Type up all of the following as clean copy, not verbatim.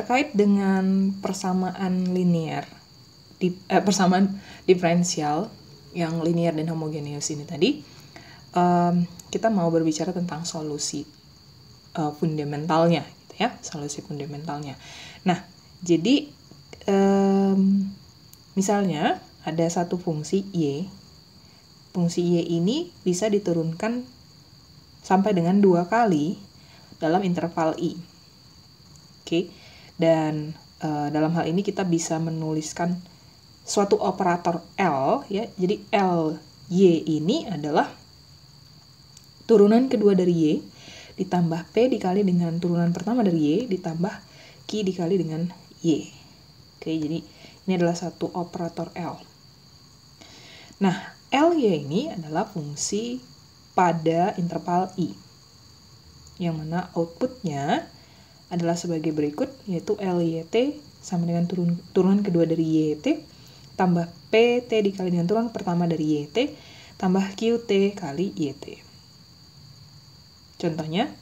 terkait dengan persamaan linear, persamaan diferensial yang linear dan homogeneous ini tadi, kita mau berbicara tentang solusi fundamentalnya, gitu ya, solusi fundamentalnya. Nah, jadi misalnya ada satu fungsi y. Fungsi y ini bisa diturunkan sampai dengan 2 kali dalam interval i. Oke. Dan dalam hal ini kita bisa menuliskan suatu operator L, ya. Jadi L y ini adalah turunan kedua dari y ditambah p dikali dengan turunan pertama dari y ditambah q dikali dengan y. Oke, jadi ini adalah satu operator L. Nah, Ly ini adalah fungsi pada interval i, yang mana outputnya adalah sebagai berikut, yaitu Lyt sama dengan turunan kedua dari yt tambah pt dikali dengan turunan pertama dari yt tambah qt kali yt. Contohnya,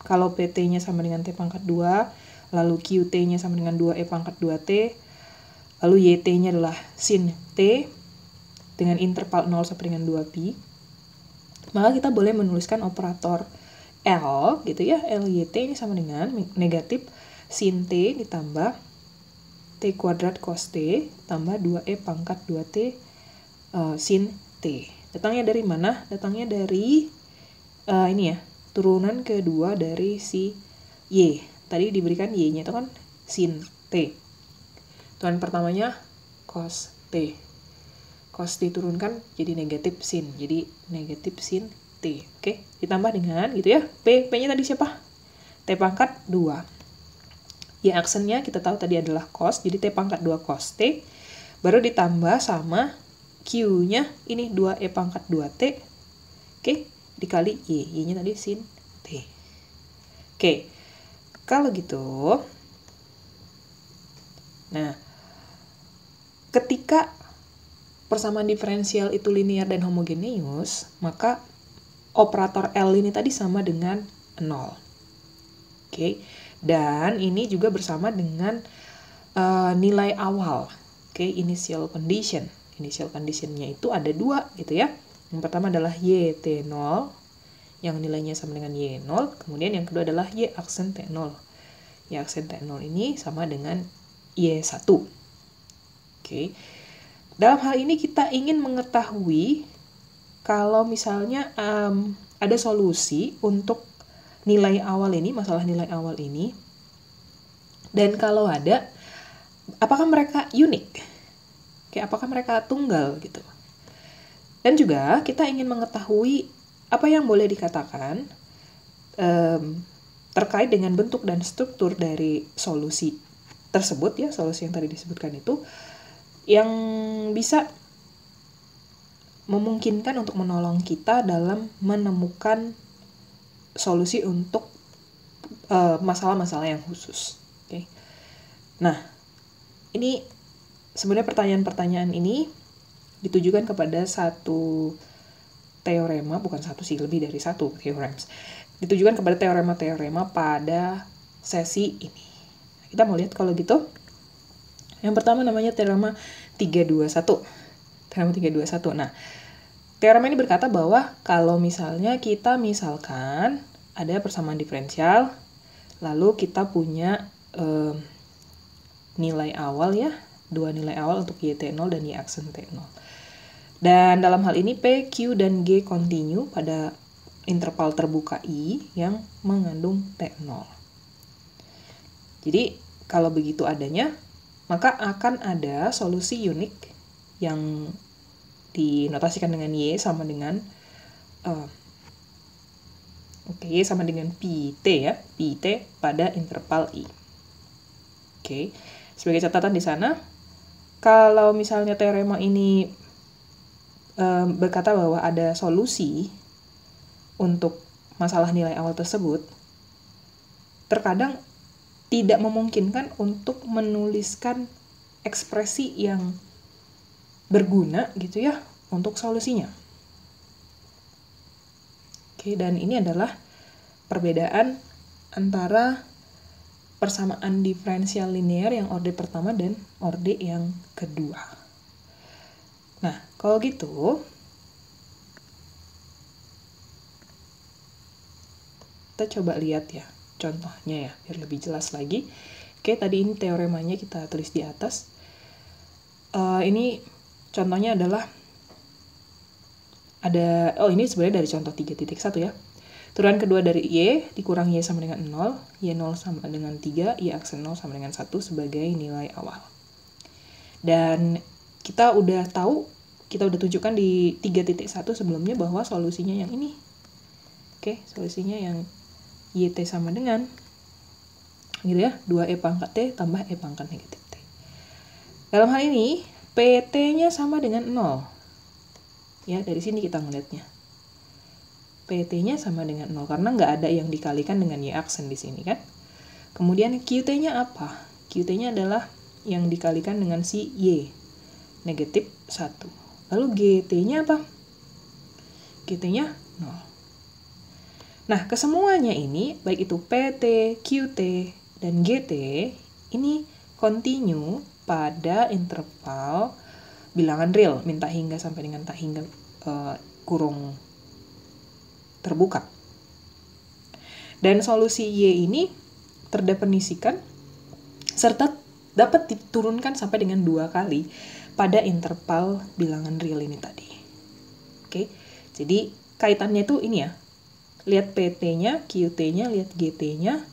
kalau pt-nya sama dengan t pangkat 2, lalu qt-nya sama dengan 2e pangkat 2t, lalu yt-nya adalah sin t dengan interval 0 sampai dengan 2pi, maka kita boleh menuliskan operator L, gitu ya, Lyt ini sama dengan negatif sin t ditambah t kuadrat cos t tambah 2e pangkat 2t sin t. Datangnya dari mana? Datangnya dari ini ya, turunan kedua dari si y. Tadi diberikan y-nya itu kan sin t. Turunan pertamanya cos t. Cos diturunkan jadi negatif sin. Jadi negatif sin t. Oke, ditambah dengan gitu ya. P-nya tadi siapa? T pangkat 2. Y aksennya kita tahu tadi adalah cos, jadi T pangkat 2 cos T. Baru ditambah sama Q-nya ini 2E pangkat 2T. Oke, dikali Y. Y-nya tadi sin T. Oke, kalau gitu, nah, ketika persamaan diferensial itu linear dan homogeneous, maka operator L ini tadi sama dengan 0. Oke, dan ini juga bersama dengan nilai awal. Oke, initial condition. Initial conditionnya itu ada 2 gitu ya. Yang pertama adalah YT0 yang nilainya sama dengan Y0, kemudian yang kedua adalah Y aksen T0. Y aksen T0 ini sama dengan Y1. Oke. Dalam hal ini kita ingin mengetahui kalau misalnya ada solusi untuk nilai awal ini, masalah nilai awal ini, dan kalau ada, apakah mereka unik? Oke, apakah mereka tunggal gitu? Dan juga kita ingin mengetahui apa yang boleh dikatakan terkait dengan bentuk dan struktur dari solusi tersebut, ya, solusi yang tadi disebutkan itu, yang bisa memungkinkan untuk menolong kita dalam menemukan solusi untuk masalah-masalah yang khusus. Oke. Nah, ini sebenarnya pertanyaan-pertanyaan ini ditujukan kepada satu teorema, bukan satu sih, lebih dari satu theorems. Ditujukan kepada teorema-teorema pada sesi ini. Kita mau lihat kalau gitu. Yang pertama namanya teorema 321. Teorema 321. Nah, teorema ini berkata bahwa kalau misalnya kita misalkan ada persamaan diferensial, lalu kita punya nilai awal, ya, 2 nilai awal untuk YT0 dan Y aksen T0. Dan dalam hal ini P, Q, dan G continue pada interval terbuka I yang mengandung T0. Jadi, kalau begitu adanya, maka akan ada solusi unik yang dinotasikan dengan Y sama dengan Y sama dengan PT, ya, PT pada interval I. Oke, sebagai catatan di sana, kalau misalnya teorema ini berkata bahwa ada solusi untuk masalah nilai awal tersebut, terkadang tidak memungkinkan untuk menuliskan ekspresi yang berguna gitu ya untuk solusinya. Oke, dan ini adalah perbedaan antara persamaan diferensial linear yang orde pertama dan orde yang kedua. Nah, kalau gitu, kita coba lihat ya contohnya ya, biar lebih jelas lagi. Oke, tadi ini teoremanya kita tulis di atas. Ini contohnya adalah ini sebenarnya dari contoh 3.1 ya. Turunan kedua dari Y dikurang Y sama dengan 0, Y0 sama dengan 3, Y aksen 0 sama dengan 1 sebagai nilai awal. Dan kita udah tunjukkan di 3.1 sebelumnya bahwa solusinya yang ini. Oke, solusinya yang YT sama dengan gitu ya, 2E pangkat T tambah E pangkat negatif T. Dalam hal ini, PT-nya sama dengan 0. Ya, dari sini kita ngeliatnya. PT-nya sama dengan 0, karena nggak ada yang dikalikan dengan Y aksen di sini kan. Kemudian QT-nya apa? QT-nya adalah yang dikalikan dengan si Y, negatif 1. Lalu GT-nya apa? GT-nya 0. Nah, kesemuanya ini, baik itu PT, QT, dan GT, ini continue pada interval bilangan real, minta hingga sampai dengan tak hingga kurung terbuka. Dan solusi Y ini terdefinisikan serta dapat diturunkan sampai dengan 2 kali pada interval bilangan real ini tadi. Oke, jadi kaitannya itu ini ya. Lihat PT-nya, QT-nya, lihat GT-nya,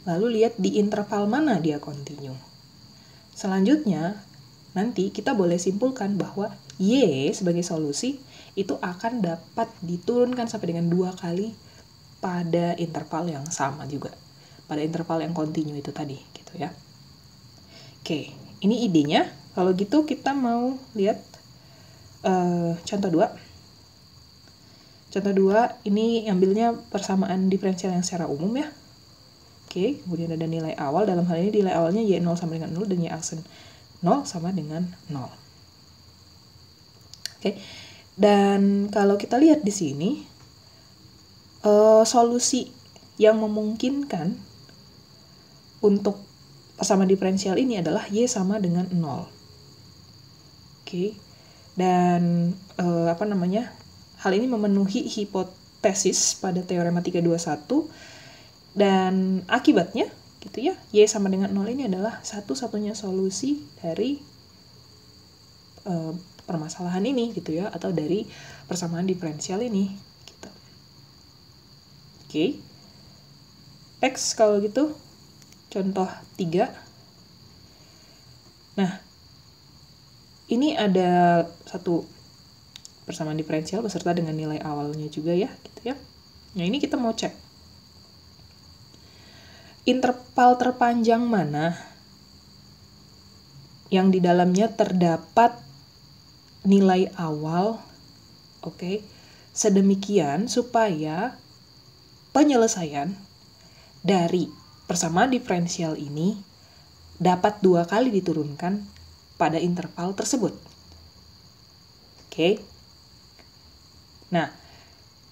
lalu lihat di interval mana dia continue. Selanjutnya, nanti kita boleh simpulkan bahwa Y sebagai solusi itu akan dapat diturunkan sampai dengan 2 kali pada interval yang sama juga. Pada interval yang continue itu tadi, gitu ya. Oke, ini idenya. Kalau gitu kita mau lihat contoh 2. Contoh 2, ini ambilnya persamaan diferensial yang secara umum ya. Oke, kemudian ada nilai awal. Dalam hal ini nilai awalnya Y0 sama dengan 0 dan Y aksen 0 sama dengan 0. Oke, dan kalau kita lihat di sini, solusi yang memungkinkan untuk persamaan diferensial ini adalah Y sama dengan 0. Oke, dan hal ini memenuhi hipotesis pada teorema 321, dan akibatnya gitu ya, Y sama dengan 0 ini adalah satu-satunya solusi dari permasalahan ini gitu ya, atau dari persamaan diferensial ini gitu. Oke. Next kalau gitu contoh 3. Nah, ini ada satu persamaan diferensial beserta dengan nilai awalnya juga ya gitu ya. Nah, ini kita mau cek interval terpanjang mana yang di dalamnya terdapat nilai awal, oke, sedemikian supaya penyelesaian dari persamaan diferensial ini dapat 2 kali diturunkan pada interval tersebut. Oke. Nah,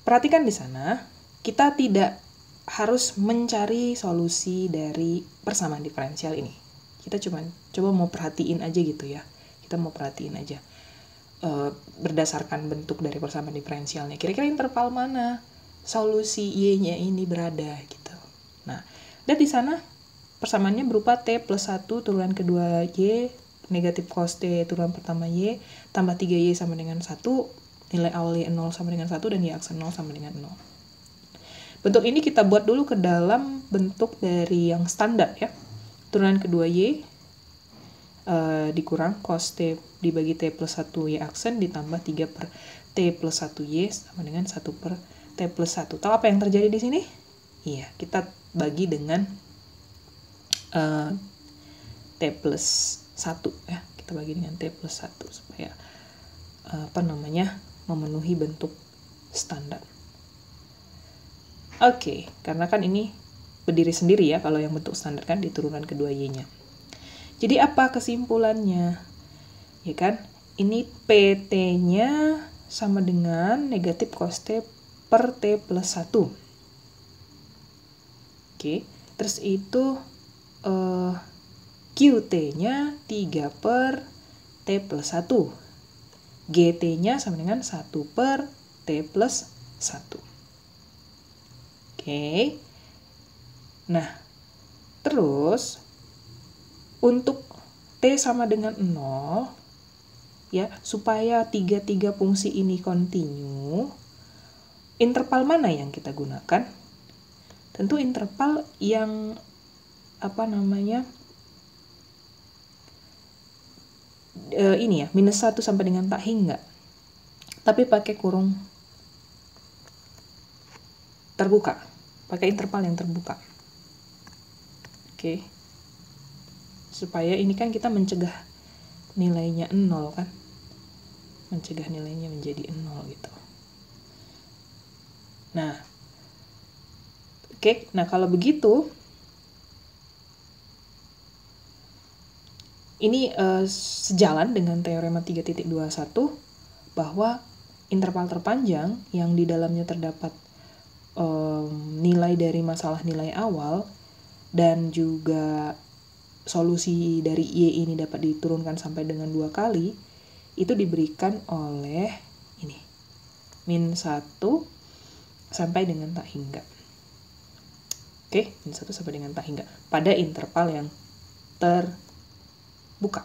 perhatikan di sana, kita tidak harus mencari solusi dari persamaan diferensial ini. Kita coba mau perhatiin aja gitu ya. Kita mau perhatiin aja berdasarkan bentuk dari persamaan diferensialnya. Kira-kira interval mana solusi Y-nya ini berada gitu. Nah, lihat di sana persamaannya berupa T plus 1 turunan kedua Y negatif cos T turunan pertama Y tambah 3Y sama dengan 1, nilai awal Y 0 sama dengan 1, dan Y aksen 0 sama dengan 0. Bentuk ini kita buat dulu ke dalam bentuk dari yang standar ya. Turunan kedua Y dikurang cos T dibagi T plus 1 Y aksen ditambah 3 per T plus 1 Y sama dengan 1 per T plus 1. Tahu apa yang terjadi di sini? Iya, kita bagi dengan T plus 1 ya. Kita bagi dengan T plus 1 supaya memenuhi bentuk standar. Oke, karena kan ini berdiri sendiri ya kalau yang bentuk standar kan di turunan kedua Y-nya. Jadi apa kesimpulannya? Ya kan? Ini PT-nya sama dengan negatif cos T per T plus 1. Oke, terus itu QT-nya 3 per T plus 1. GT-nya sama dengan 1 per T plus 1. Oke. Nah, terus untuk T sama dengan 0, ya, supaya tiga fungsi ini kontinu, interval mana yang kita gunakan? Tentu interval yang ini ya, -1 sampai dengan tak hingga, tapi pakai kurung terbuka, pakai interval yang terbuka. Oke. Supaya ini kan kita mencegah nilainya 0 kan, mencegah nilainya menjadi 0 gitu. Nah, oke, nah kalau begitu ini sejalan dengan teorema 3.21 bahwa interval terpanjang yang di dalamnya terdapat nilai dari masalah nilai awal dan juga solusi dari Y ini dapat diturunkan sampai dengan 2 kali, itu diberikan oleh ini, -1 sampai dengan tak hingga. Oke, -1 sampai dengan tak hingga pada interval yang terbuka.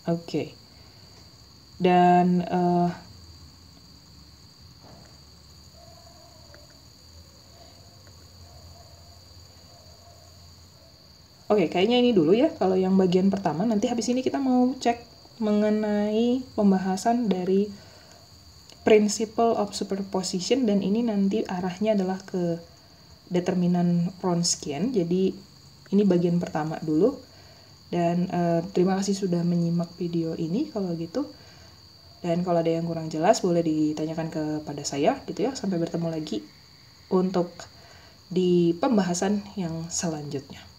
Oke. Dan oke, kayaknya ini dulu ya kalau yang bagian pertama. Nanti habis ini kita mau cek mengenai pembahasan dari principle of superposition, dan ini nanti arahnya adalah ke determinan Wronskian. Jadi ini bagian pertama dulu. Dan terima kasih sudah menyimak video ini kalau gitu. Dan kalau ada yang kurang jelas boleh ditanyakan kepada saya gitu ya. Sampai bertemu lagi untuk di pembahasan yang selanjutnya.